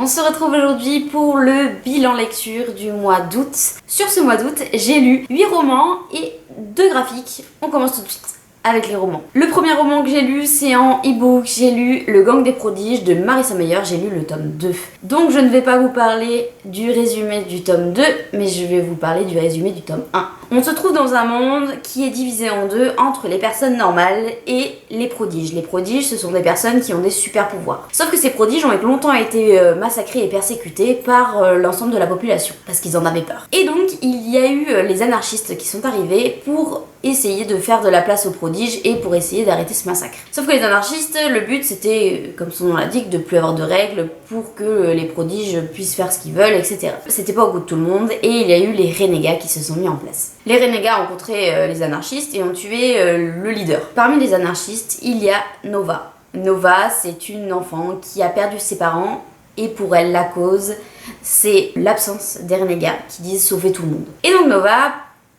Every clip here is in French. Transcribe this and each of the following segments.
On se retrouve aujourd'hui pour le bilan lecture du mois d'août. Sur ce mois d'août, j'ai lu 8 romans et 2 graphiques. On commence tout de suite avec les romans. Le premier roman que j'ai lu, c'est en e-book. J'ai lu Le Gang des prodiges de Marissa Meyer. J'ai lu le tome 2. Donc je ne vais pas vous parler du résumé du tome 2, mais je vais vous parler du résumé du tome 1. On se trouve dans un monde qui est divisé en deux entre les personnes normales et les prodiges. Les prodiges, ce sont des personnes qui ont des super pouvoirs. Sauf que ces prodiges ont longtemps été massacrés et persécutés par l'ensemble de la population, parce qu'ils en avaient peur. Et donc, il y a eu les anarchistes qui sont arrivés pour essayer de faire de la place aux prodiges et pour essayer d'arrêter ce massacre. Sauf que les anarchistes, le but c'était, comme son nom l'indique, de plus avoir de règles pour que les prodiges puissent faire ce qu'ils veulent, etc. C'était pas au goût de tout le monde et il y a eu les renégats qui se sont mis en place. Les renégats ont rencontré les anarchistes et ont tué le leader. Parmi les anarchistes, il y a Nova. Nova, c'est une enfant qui a perdu ses parents et pour elle, la cause, c'est l'absence des renégats qui disent sauver tout le monde. Et donc Nova,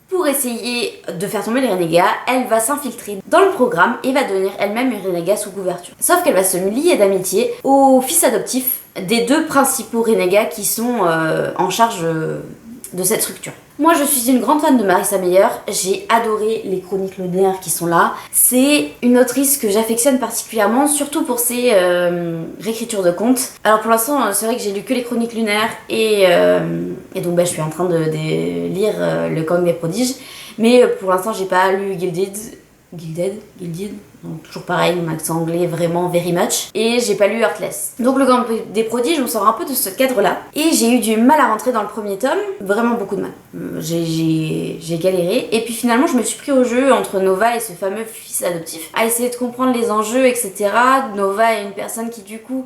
pour essayer de faire tomber les renégats, elle va s'infiltrer dans le programme et va devenir elle-même une renégat sous couverture. Sauf qu'elle va se lier d'amitié au fils adoptif des deux principaux renégats qui sont en charge de cette structure. Moi je suis une grande fan de Marissa Meyer, j'ai adoré les chroniques lunaires qui sont là. C'est une autrice que j'affectionne particulièrement, surtout pour ses réécritures de contes. Alors pour l'instant c'est vrai que j'ai lu que les chroniques lunaires et donc je suis en train de lire Le Gang des prodiges. Mais pour l'instant j'ai pas lu Gilded, donc toujours pareil, mon accent anglais est vraiment very much. Et j'ai pas lu Heartless. Donc Le Gang des prodiges, on sort un peu de ce cadre-là. Et j'ai eu du mal à rentrer dans le premier tome, vraiment beaucoup de mal. J'ai galéré. Et puis finalement, je me suis pris au jeu entre Nova et ce fameux fils adoptif, à essayer de comprendre les enjeux, etc. Nova est une personne qui du coup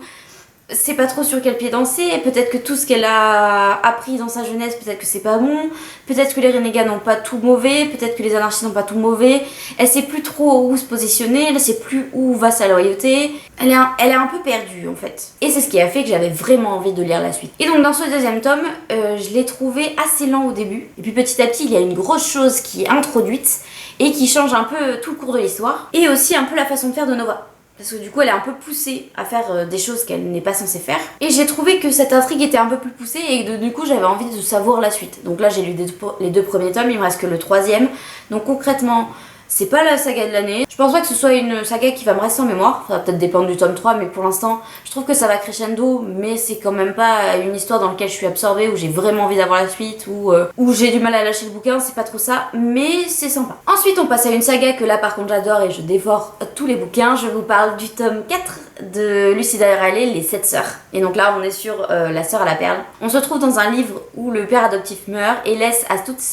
sait pas trop sur quel pied danser, et peut-être que tout ce qu'elle a appris dans sa jeunesse, peut-être que c'est pas bon, peut-être que les renégats n'ont pas tout mauvais, peut-être que les anarchistes n'ont pas tout mauvais, elle sait plus trop où se positionner, elle sait plus où va sa loyauté, elle est un peu perdue en fait. Et c'est ce qui a fait que j'avais vraiment envie de lire la suite. Et donc dans ce deuxième tome, je l'ai trouvé assez lent au début, et puis petit à petit il y a une grosse chose qui est introduite, et qui change un peu tout le cours de l'histoire, et aussi un peu la façon de faire de Nova. Parce que du coup elle est un peu poussée à faire des choses qu'elle n'est pas censée faire. Et j'ai trouvé que cette intrigue était un peu plus poussée et que du coup j'avais envie de savoir la suite. Donc là j'ai lu les 2 premiers tomes, il me reste que le 3e. Donc concrètement, c'est pas la saga de l'année. Je pense pas que ce soit une saga qui va me rester en mémoire. Ça va peut-être dépendre du tome 3, mais pour l'instant, je trouve que ça va crescendo, mais c'est quand même pas une histoire dans laquelle je suis absorbée, où j'ai vraiment envie d'avoir la suite, où j'ai du mal à lâcher le bouquin, c'est pas trop ça, mais c'est sympa. Ensuite, on passe à une saga que là, par contre, j'adore et je dévore tous les bouquins. Je vous parle du tome 4 de Lucinda Riley, Les 7 sœurs. Et donc là, on est sur La sœur à la perle. On se trouve dans un livre où le père adoptif meurt et laisse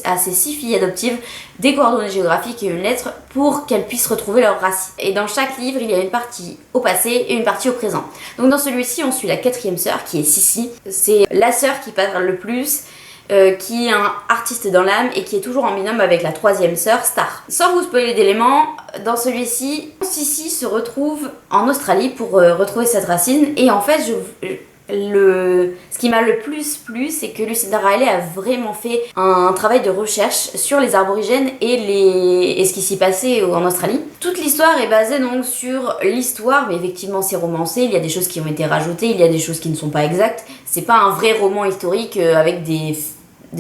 à ses 6 filles adoptives des coordonnées géographiques et une lettre pour qu'elles puissent retrouver leurs racines. Et dans chaque livre, il y a une partie au passé et une partie au présent. Donc dans celui-ci, on suit la 4e sœur qui est Sissi. C'est la sœur qui parle le plus, qui est un artiste dans l'âme et qui est toujours en binôme avec la 3e sœur, Star. Sans vous spoiler d'éléments, dans celui-ci, Sissi se retrouve en Australie pour retrouver cette racine. Et en fait, ce qui m'a le plus plu, c'est que Lucinda Riley a vraiment fait un travail de recherche sur les aborigènes et ce qui s'y passait en Australie. Toute l'histoire est basée donc sur l'histoire, mais effectivement c'est romancé, il y a des choses qui ont été rajoutées, il y a des choses qui ne sont pas exactes. C'est pas un vrai roman historique avec des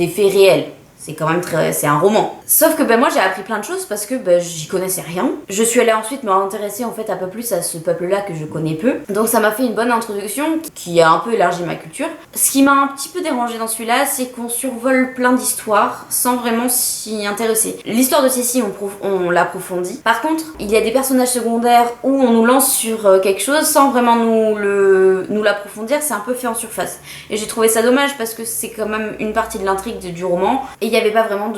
faits réels. C'est quand même c'est un roman. Sauf que moi j'ai appris plein de choses parce que j'y connaissais rien. Je suis allée ensuite m'intéresser en fait un peu plus à ce peuple-là que je connais peu. Donc ça m'a fait une bonne introduction qui a un peu élargi ma culture. Ce qui m'a un petit peu dérangé dans celui-là, c'est qu'on survole plein d'histoires sans vraiment s'y intéresser. L'histoire de Cécile, on l'approfondit. Par contre, il y a des personnages secondaires où on nous lance sur quelque chose sans vraiment nous l'approfondir, c'est un peu fait en surface. Et j'ai trouvé ça dommage parce que c'est quand même une partie de l'intrigue du roman. Et il n'y avait pas vraiment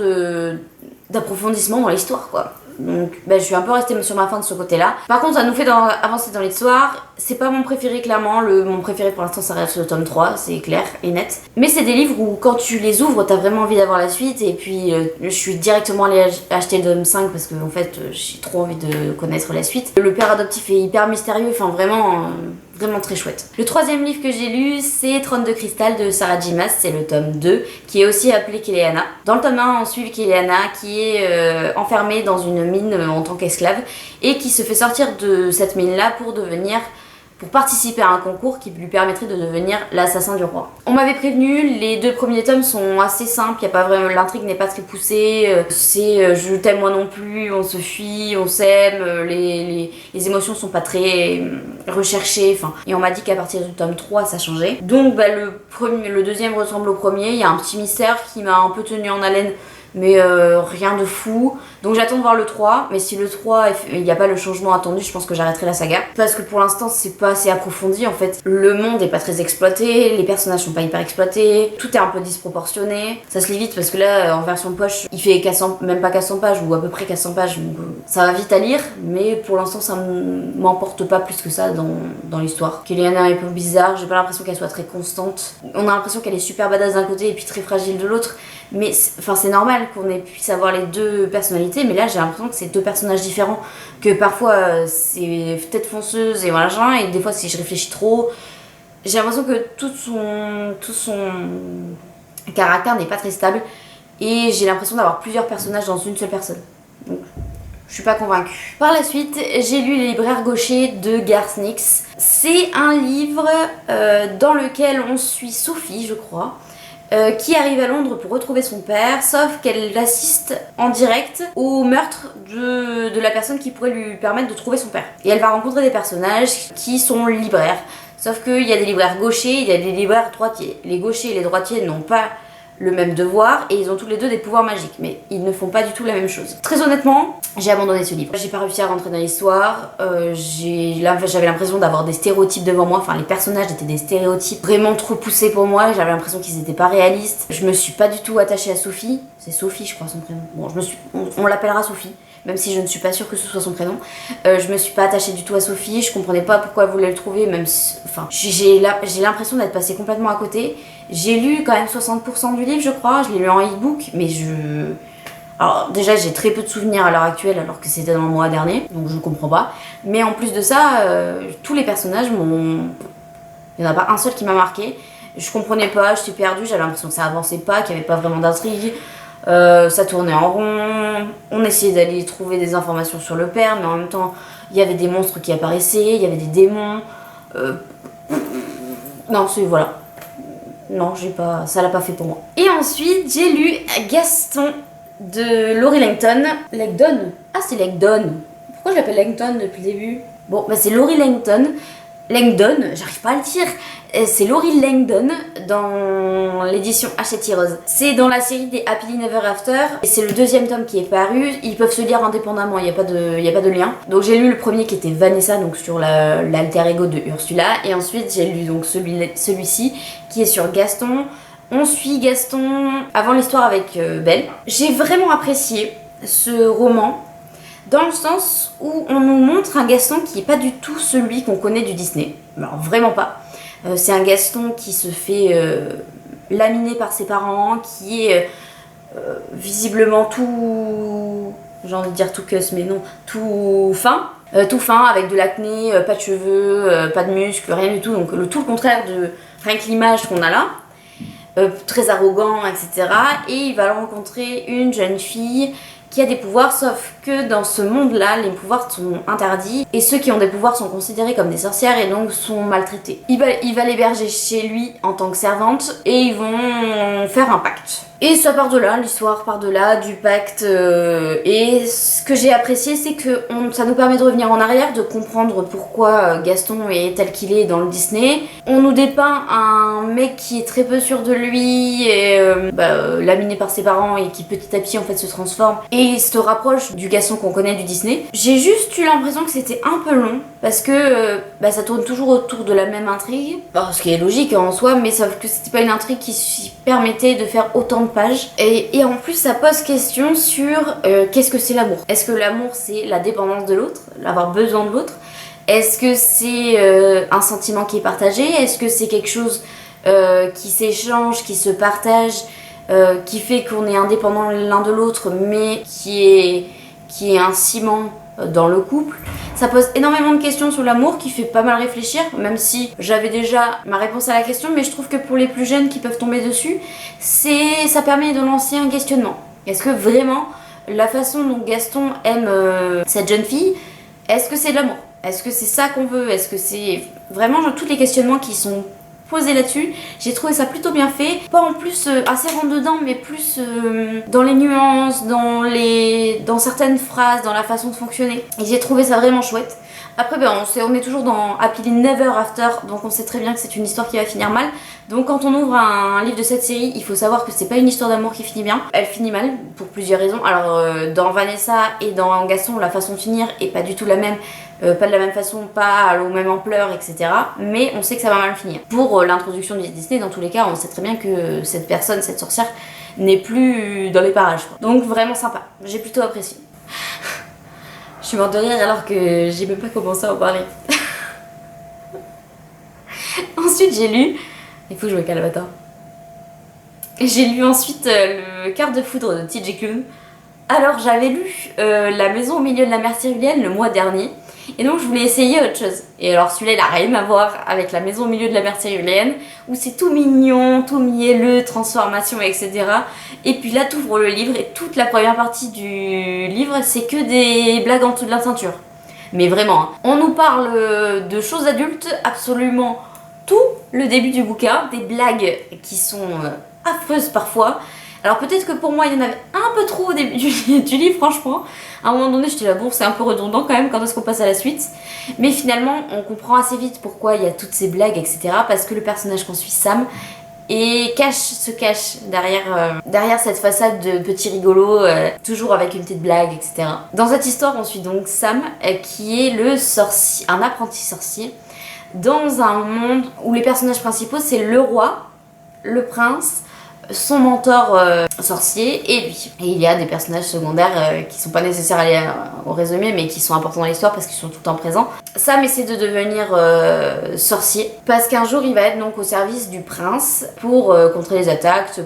d'approfondissement dans l'histoire, quoi. Donc je suis un peu restée sur ma faim de ce côté-là. Par contre, ça nous fait avancer dans l'histoire. C'est pas mon préféré, clairement. Mon préféré pour l'instant, ça reste le tome 3, c'est clair et net. Mais c'est des livres où quand tu les ouvres, t'as vraiment envie d'avoir la suite. Et puis je suis directement allée acheter le tome 5 parce que en fait, j'ai trop envie de connaître la suite. Le père adoptif est hyper mystérieux, enfin vraiment très chouette. Le 3e livre que j'ai lu, c'est Trône de cristal de Sarah J. Maas, c'est le tome 2, qui est aussi appelé Kéléana. Dans le tome 1, on suit Kéléana qui est enfermée dans une mine en tant qu'esclave et qui se fait sortir de cette mine-là pour devenir pour participer à un concours qui lui permettrait de devenir l'assassin du roi. On m'avait prévenu, les 2 premiers tomes sont assez simples, y a pas vraiment, l'intrigue n'est pas très poussée, c'est je t'aime moi non plus, on se fuit, on s'aime, les émotions sont pas très recherchées, enfin, et on m'a dit qu'à partir du tome 3 ça changeait. Donc le deuxième ressemble au premier, il y a un petit mystère qui m'a un peu tenu en haleine, mais rien de fou. Donc j'attends de voir le 3, mais si le 3 il n'y a pas le changement attendu, je pense que j'arrêterai la saga. Parce que pour l'instant c'est pas assez approfondi en fait. Le monde est pas très exploité, les personnages sont pas hyper exploités, tout est un peu disproportionné. Ça se lit vite parce que là en version poche, il fait 400, même pas 400 pages ou à peu près 400 pages, donc ça va vite à lire, mais pour l'instant ça m'emporte pas plus que ça dans l'histoire. Kellyanne est un peu bizarre, j'ai pas l'impression qu'elle soit très constante. On a l'impression qu'elle est super badass d'un côté et puis très fragile de l'autre. Mais c'est normal qu'on puisse avoir les 2 personnalités, mais là j'ai l'impression que c'est 2 personnages différents, que parfois c'est tête fonceuse et machin, et des fois si je réfléchis trop, j'ai l'impression que tout son caractère n'est pas très stable, et j'ai l'impression d'avoir plusieurs personnages dans une seule personne. Donc je suis pas convaincue. Par la suite, j'ai lu Les Libraires Gauchers de Garth Nix. C'est un livre dans lequel on suit Sophie, je crois, qui arrive à Londres pour retrouver son père, sauf qu'elle assiste en direct au meurtre de la personne qui pourrait lui permettre de trouver son père. Et elle va rencontrer des personnages qui sont libraires, sauf qu'il y a des libraires gauchers, il y a des libraires droitiers. Les gauchers et les droitiers n'ont pas le même devoir et ils ont tous les 2 des pouvoirs magiques, mais ils ne font pas du tout la même chose. Très honnêtement, j'ai abandonné ce livre. J'ai pas réussi à rentrer dans l'histoire, j'avais l'impression d'avoir des stéréotypes devant moi, enfin les personnages étaient des stéréotypes vraiment trop poussés pour moi, j'avais l'impression qu'ils étaient pas réalistes. Je me suis pas du tout attachée à Sophie, c'est Sophie je crois son prénom, bon on l'appellera Sophie, même si je ne suis pas sûre que ce soit son prénom. Je me suis pas attachée du tout à Sophie, je comprenais pas pourquoi elle voulait le trouver, même si, enfin, j'ai l'impression d'être passée complètement à côté. J'ai lu quand même 60% du livre je crois, je l'ai lu en e-book, mais alors déjà j'ai très peu de souvenirs à l'heure actuelle alors que c'était dans le mois dernier, donc je comprends pas. Mais en plus de ça, tous les personnages il n'y en a pas un seul qui m'a marqué. Je comprenais pas, j'étais perdue, j'avais l'impression que ça avançait pas, qu'il n'y avait pas vraiment d'intrigue. Ça tournait en rond, on essayait d'aller trouver des informations sur le père, mais en même temps il y avait des monstres qui apparaissaient, il y avait des démons. Non, voilà. Non, ça l'a pas fait pour moi. Et ensuite, j'ai lu Gaston de Laurie Langton. Langdon? Ah, c'est Langdon. Pourquoi je l'appelle Langton depuis le début? Bon, bah c'est Laurie Langton. Langdon, j'arrive pas à le dire. C'est Laurie Langdon dans l'édition Hachette Rose. C'est dans la série des Happily Never After et c'est le 2e tome qui est paru. Ils peuvent se lire indépendamment, il n'y a pas de lien. Donc j'ai lu le premier qui était Vanessa, donc sur l'alter ego de Ursula, et ensuite j'ai lu donc celui-ci qui est sur Gaston. On suit Gaston avant l'histoire avec Belle. J'ai vraiment apprécié ce roman dans le sens où on nous montre un Gaston qui est pas du tout celui qu'on connaît du Disney. Alors vraiment pas. C'est un Gaston qui se fait laminer par ses parents, qui est visiblement tout... j'ai envie de dire tout cuss, mais non, tout fin. Tout fin, avec de l'acné, pas de cheveux, pas de muscles, rien du tout. Donc tout le contraire de rien que l'image qu'on a là. Très arrogant, etc. Et il va rencontrer une jeune fille qui a des pouvoirs, sauf que dans ce monde-là, les pouvoirs sont interdits et ceux qui ont des pouvoirs sont considérés comme des sorcières et donc sont maltraités. Il va l'héberger chez lui en tant que servante et ils vont faire un pacte. Et ça part de là, l'histoire part de là, du pacte. Et ce que j'ai apprécié, c'est que ça nous permet de revenir en arrière, de comprendre pourquoi Gaston est tel qu'il est dans le Disney. On nous dépeint un mec qui est très peu sûr de lui, et laminé par ses parents et qui petit à petit en fait se transforme et se rapproche du Gaston qu'on connaît du Disney. J'ai juste eu l'impression que c'était un peu long parce que ça tourne toujours autour de la même intrigue. Alors, ce qui est logique en soi, mais sauf que c'était pas une intrigue qui permettait de faire autant de pages. Et en plus, ça pose question sur qu'est-ce que c'est l'amour. Est-ce que l'amour, c'est la dépendance de l'autre, avoir besoin de l'autre? Est-ce que c'est un sentiment qui est partagé? Est-ce que c'est quelque chose qui s'échange, qui se partage, qui fait qu'on est indépendant l'un de l'autre, mais qui est un ciment dans le couple? Ça pose énormément de questions sur l'amour qui fait pas mal réfléchir, même si j'avais déjà ma réponse à la question, mais je trouve que pour les plus jeunes qui peuvent tomber dessus, ça permet de lancer un questionnement. Est-ce que vraiment la façon dont Gaston aime cette jeune fille, est-ce que c'est de l'amour? Est-ce que c'est ça qu'on veut? Est-ce que c'est vraiment genre, tous les questionnements qui sont posés là-dessus? J'ai trouvé ça plutôt bien fait, pas en plus assez rentre dedans, mais plus dans les nuances, dans certaines phrases, dans la façon de fonctionner. Et j'ai trouvé ça vraiment chouette. Après, on est toujours dans Happily Never After, donc on sait très bien que c'est une histoire qui va finir mal. Donc quand on ouvre un livre de cette série, il faut savoir que c'est pas une histoire d'amour qui finit bien. Elle finit mal pour plusieurs raisons. Alors dans Vanessa et dans Gaston, la façon de finir est pas du tout la même. Pas de la même façon, pas aux mêmes ampleurs, etc. Mais on sait que ça va mal finir. Pour l'introduction de Disney, dans tous les cas, on sait très bien que cette personne, cette sorcière, n'est plus dans les parages, quoi. Donc vraiment sympa, j'ai plutôt apprécié. Je suis morte de rire alors que j'ai même pas commencé à en parler. Ensuite j'ai lu... Il faut que je me calme, attends. J'ai lu ensuite le Quart de foudre de TJ Klune. Alors j'avais lu La maison au milieu de la mer Tyrienne le mois dernier. Et donc je voulais essayer autre chose. Et alors celui-là il a rien à voir avec La maison au milieu de la mer Tyrienne, où c'est tout mignon, tout mielleux, transformation, etc. Et puis là t'ouvres le livre et toute la première partie du livre c'est que des blagues en dessous de la ceinture. Mais vraiment, hein. On nous parle de choses adultes, absolument tout le début du bouquin, des blagues qui sont affreuses parfois. Alors peut-être que pour moi il y en avait un peu trop au début du livre, franchement. À un moment donné j'étais là, bon c'est un peu redondant quand même, quand est-ce qu'on passe à la suite? Mais finalement on comprend assez vite pourquoi il y a toutes ces blagues, etc. Parce que le personnage qu'on suit, Sam, se cache derrière cette façade de petit rigolo, toujours avec une petite blague, etc. Dans cette histoire on suit donc Sam, qui est un apprenti sorcier, dans un monde où les personnages principaux c'est le roi, le prince, son mentor sorcier et lui. Et il y a des personnages secondaires qui sont pas nécessaires à aller au résumé mais qui sont importants dans l'histoire parce qu'ils sont tout le temps présents. Sam essaie de devenir sorcier parce qu'un jour il va être donc au service du prince pour contrer les attaques,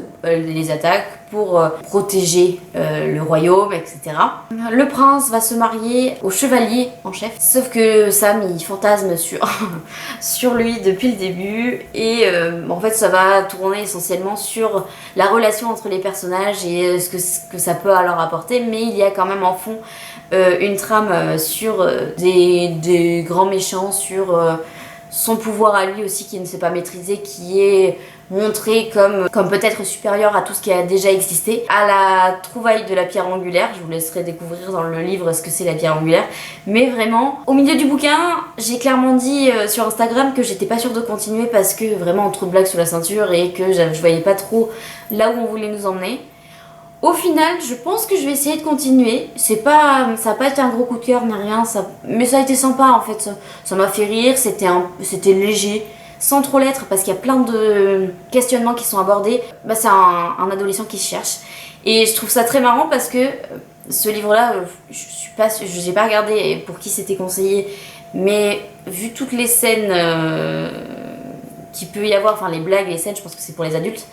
pour protéger le royaume, etc. Le prince va se marier au chevalier en chef, sauf que Sam il fantasme sur lui depuis le début et en fait ça va tourner essentiellement sur la relation entre les personnages et ce que ça peut alors apporter, mais il y a quand même en fond une trame sur des grands méchants, sur son pouvoir à lui aussi qui ne s'est pas maîtrisé, qui est montré comme peut-être supérieur à tout ce qui a déjà existé, à la trouvaille de la pierre angulaire. Je vous laisserai découvrir dans le livre ce que c'est la pierre angulaire, mais vraiment au milieu du bouquin j'ai clairement dit sur Instagram que j'étais pas sûre de continuer parce que vraiment trop de blagues sur la ceinture et que je voyais pas trop là où on voulait nous emmener. Au final, je pense que je vais essayer de continuer. Ça n'a pas été un gros coup de cœur ni rien, mais ça a été sympa en fait. Ça m'a fait rire, c'était léger, sans trop l'être parce qu'il y a plein de questionnements qui sont abordés. C'est un adolescent qui se cherche. Et je trouve ça très marrant parce que ce livre-là, je n'ai pas regardé pour qui c'était conseillé, mais vu toutes les scènes qu'il peut y avoir, enfin les blagues, les scènes, je pense que c'est pour les adultes.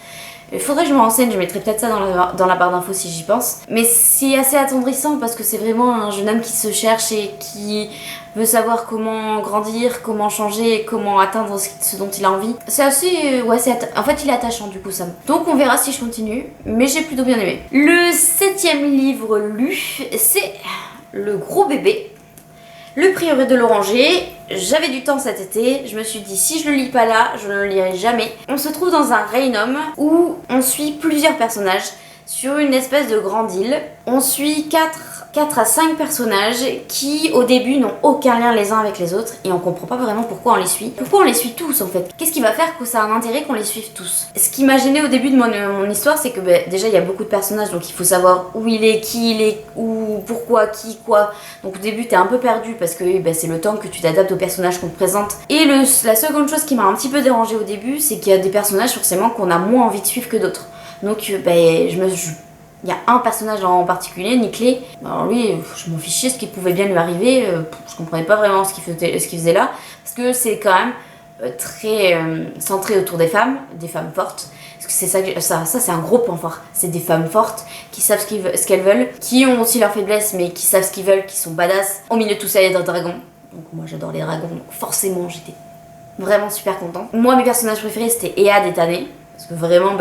Il faudrait que je me renseigne, je mettrai peut-être ça dans la barre d'infos si j'y pense. Mais c'est assez attendrissant parce que c'est vraiment un jeune homme qui se cherche et qui veut savoir comment grandir, comment changer, comment atteindre ce dont il a envie. C'est assez... en fait il est attachant du coup Sam. Donc on verra si je continue, mais j'ai plutôt bien aimé. Le 7e livre lu, c'est Le Gros Bébé. Le Prieuré de l'Oranger. J'avais du temps cet été, je me suis dit si je le lis pas là, je ne le lirai jamais. On se trouve dans un Raynham où on suit plusieurs personnages sur une espèce de grande île. On suit 4 à 5 personnages qui au début n'ont aucun lien les uns avec les autres et on comprend pas vraiment pourquoi on les suit. Pourquoi on les suit tous en fait? Qu'est-ce qui va faire que ça a un intérêt qu'on les suive tous? Ce qui m'a gêné au début de mon histoire, c'est que déjà il y a beaucoup de personnages donc il faut savoir où il est, qui il est, où, pourquoi, qui, quoi. Donc au début t'es un peu perdu parce que c'est le temps que tu t'adaptes aux personnages qu'on te présente. Et la seconde chose qui m'a un petit peu dérangée au début, c'est qu'il y a des personnages forcément qu'on a moins envie de suivre que d'autres. Donc il y a un personnage en particulier, Nickley. Alors lui, je m'en fichais ce qui pouvait bien lui arriver. Je comprenais pas vraiment ce qu'il faisait là. Parce que c'est quand même très centré autour des femmes fortes. Parce que c'est ça c'est un gros point fort. C'est des femmes fortes qui savent ce qu'elles veulent, qui ont aussi leurs faiblesses, mais qui savent ce qu'ils veulent, qui sont badass. Au milieu de tout ça, il y a des dragons. Donc moi j'adore les dragons, donc forcément j'étais vraiment super contente. Moi mes personnages préférés c'était Ead et Tané. Parce que vraiment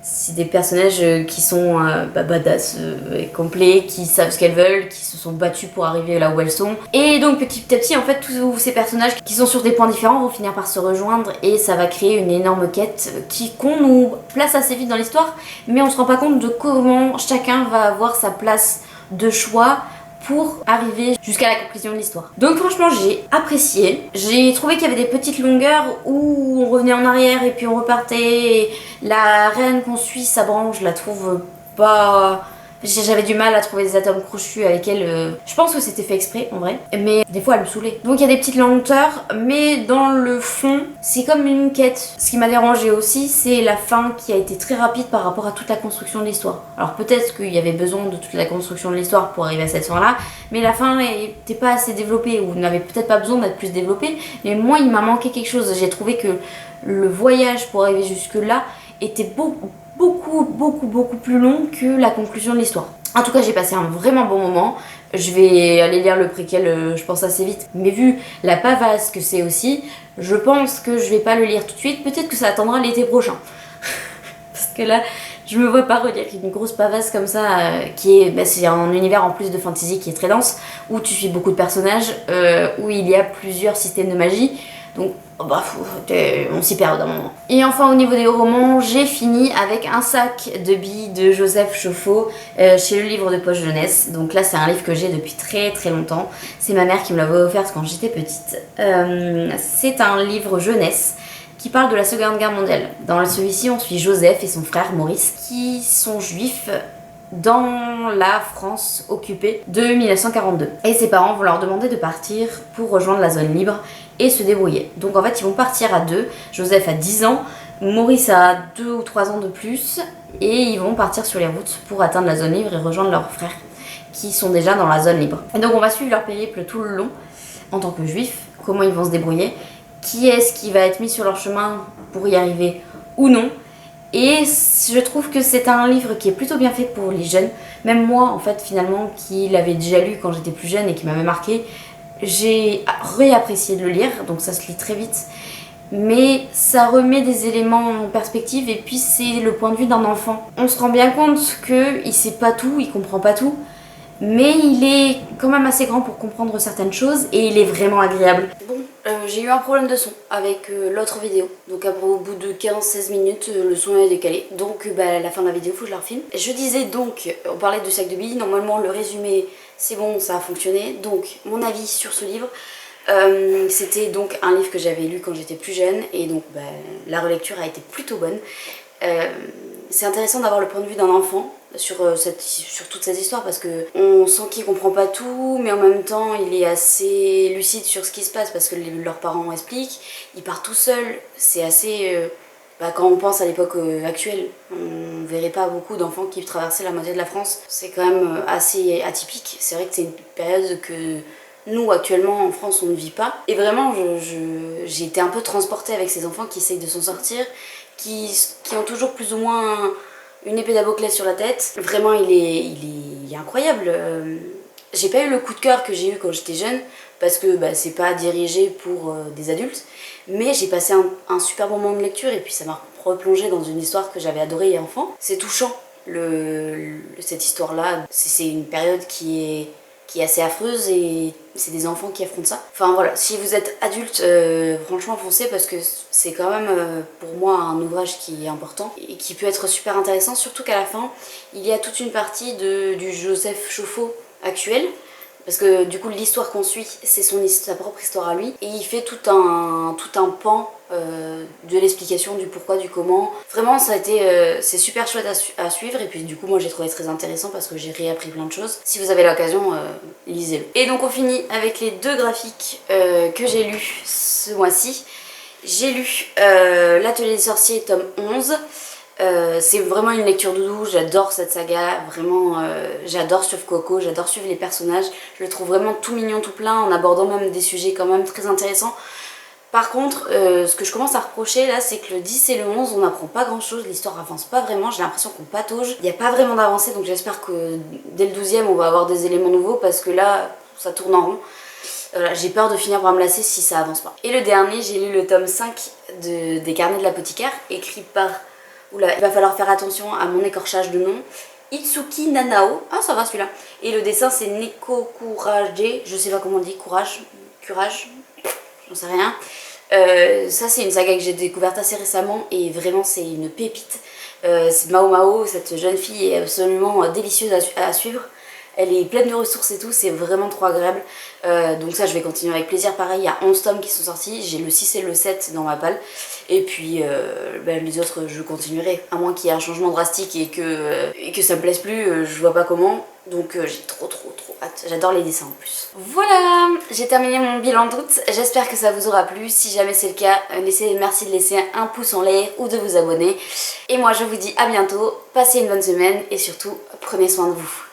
C'est des personnages qui sont badass et complets, qui savent ce qu'elles veulent, qui se sont battues pour arriver là où elles sont. Et donc petit à petit, en fait, tous ces personnages qui sont sur des points différents vont finir par se rejoindre et ça va créer une énorme quête qu'on nous place assez vite dans l'histoire, mais on se rend pas compte de comment chacun va avoir sa place de choix pour arriver jusqu'à la conclusion de l'histoire. Donc franchement j'ai apprécié, j'ai trouvé qu'il y avait des petites longueurs où on revenait en arrière et puis on repartait, et la reine qu'on suit, sa branche, je la trouve pas... J'avais du mal à trouver des atomes crochus avec elle, je pense que c'était fait exprès en vrai, mais des fois elle me saoulait. Donc il y a des petites lenteurs, mais dans le fond c'est comme une quête. Ce qui m'a dérangé aussi c'est la fin qui a été très rapide par rapport à toute la construction de l'histoire. Alors peut-être qu'il y avait besoin de toute la construction de l'histoire pour arriver à cette fin là, mais la fin n'était pas assez développée ou n'avait peut-être pas besoin d'être plus développée, mais moi il m'a manqué quelque chose. J'ai trouvé que le voyage pour arriver jusque là était beaucoup plus long que la conclusion de l'histoire. En tout cas j'ai passé un vraiment bon moment. Je vais aller lire le préquel je pense assez vite, mais vu la pavasse que c'est aussi, je pense que je vais pas le lire tout de suite, peut-être que ça attendra l'été prochain. Parce que là je me vois pas relire une grosse pavasse comme ça qui est, c'est un univers en plus de fantasy qui est très dense, où tu suis beaucoup de personnages, où il y a plusieurs systèmes de magie. Donc, on s'y perd d'un moment. Et enfin, au niveau des romans, j'ai fini avec Un sac de billes de Joseph Chauffeau chez le livre de poche jeunesse. Donc là, c'est un livre que j'ai depuis très longtemps. C'est ma mère qui me l'avait offert quand j'étais petite. C'est un livre jeunesse qui parle de la Seconde Guerre mondiale. Dans celui-ci, on suit Joseph et son frère Maurice qui sont juifs dans la France occupée de 1942. Et ses parents vont leur demander de partir pour rejoindre la zone libre et se débrouiller. Donc en fait ils vont partir à deux. Joseph a 10 ans, Maurice a 2 ou 3 ans de plus, et ils vont partir sur les routes pour atteindre la zone libre et rejoindre leurs frères qui sont déjà dans la zone libre. Et donc on va suivre leur périple tout le long en tant que juifs, comment ils vont se débrouiller, qui est-ce qui va être mis sur leur chemin pour y arriver ou non. Et je trouve que c'est un livre qui est plutôt bien fait pour les jeunes. Même moi, en fait, finalement, qui l'avais déjà lu quand j'étais plus jeune et qui m'avait marqué, j'ai réapprécié de le lire, donc ça se lit très vite. Mais ça remet des éléments en perspective et puis c'est le point de vue d'un enfant. On se rend bien compte qu'il sait pas tout, il comprend pas tout, mais il est quand même assez grand pour comprendre certaines choses et il est vraiment agréable. Bon, j'ai eu un problème de son avec l'autre vidéo, donc après, au bout de 15-16 minutes le son est décalé, donc à la fin de la vidéo il faut que je la refilme. Je disais donc, on parlait de sac de billes, normalement le résumé c'est bon, ça a fonctionné. Donc mon avis sur ce livre, c'était donc un livre que j'avais lu quand j'étais plus jeune et donc la relecture a été plutôt bonne. C'est intéressant d'avoir le point de vue d'un enfant sur toute cette histoire parce que on sent qu'il comprend pas tout, mais en même temps il est assez lucide sur ce qui se passe parce que leurs parents expliquent. Il part tout seul, c'est assez... quand on pense à l'époque actuelle, on verrait pas beaucoup d'enfants qui traversaient la moitié de la France. C'est quand même assez atypique. C'est vrai que c'est une période que nous actuellement en France on ne vit pas. Et vraiment j'ai été un peu transportée avec ces enfants qui essayent de s'en sortir, qui ont toujours plus ou moins une épée Damoclès sur la tête. Vraiment il est incroyable. J'ai pas eu le coup de cœur que j'ai eu quand j'étais jeune parce que c'est pas dirigé pour des adultes, mais j'ai passé un super bon moment de lecture et puis ça m'a replongé dans une histoire que j'avais adorée enfant. C'est touchant cette histoire là, c'est une période qui est assez affreuse et c'est des enfants qui affrontent ça. Enfin voilà, si vous êtes adulte, franchement foncez parce que c'est quand même pour moi un ouvrage qui est important et qui peut être super intéressant, surtout qu'à la fin il y a toute une partie du Joseph Chauffeau actuel. Parce que du coup l'histoire qu'on suit c'est sa propre histoire à lui et il fait tout un pan de l'explication du pourquoi, du comment. Vraiment ça a été c'est super chouette à suivre et puis du coup moi j'ai trouvé très intéressant parce que j'ai réappris plein de choses. Si vous avez l'occasion, lisez-le. Et donc on finit avec les 2 graphiques que j'ai lus ce mois-ci. J'ai lu L'Atelier des sorciers tome 11. C'est vraiment une lecture doudou, j'adore cette saga, vraiment j'adore suivre Coco, j'adore suivre les personnages, je le trouve vraiment tout mignon, tout plein, en abordant même des sujets quand même très intéressants. Par contre, ce que je commence à reprocher là, c'est que le 10 et le 11, on n'apprend pas grand chose, l'histoire avance pas vraiment, j'ai l'impression qu'on patauge, il n'y a pas vraiment d'avancée, donc j'espère que dès le 12e on va avoir des éléments nouveaux parce que là, ça tourne en rond. J'ai peur de finir par me lasser si ça avance pas. Et le dernier, j'ai lu le tome 5 des Carnets de l'apothicaire, écrit par Oula, il va falloir faire attention à mon écorchage de nom. Itsuki Nanao, ah ça va celui-là. Et le dessin c'est Neko Kurage, je sais pas comment on dit, courage, j'en sais rien. Ça c'est une saga que j'ai découverte assez récemment et vraiment c'est une pépite. Mao Mao, cette jeune fille est absolument délicieuse à suivre. Elle est pleine de ressources et tout, c'est vraiment trop agréable. Donc ça je vais continuer avec plaisir. Pareil, il y a 11 tomes qui sont sortis, j'ai le 6 et le 7 dans ma palle. Et puis les autres je continuerai, à moins qu'il y ait un changement drastique et que ça me plaise plus, je vois pas comment. Donc j'ai trop hâte, j'adore les dessins en plus. Voilà, j'ai terminé mon bilan d'août, j'espère que ça vous aura plu. Si jamais c'est le cas, merci de laisser un pouce en l'air ou de vous abonner. Et moi je vous dis à bientôt, passez une bonne semaine et surtout prenez soin de vous.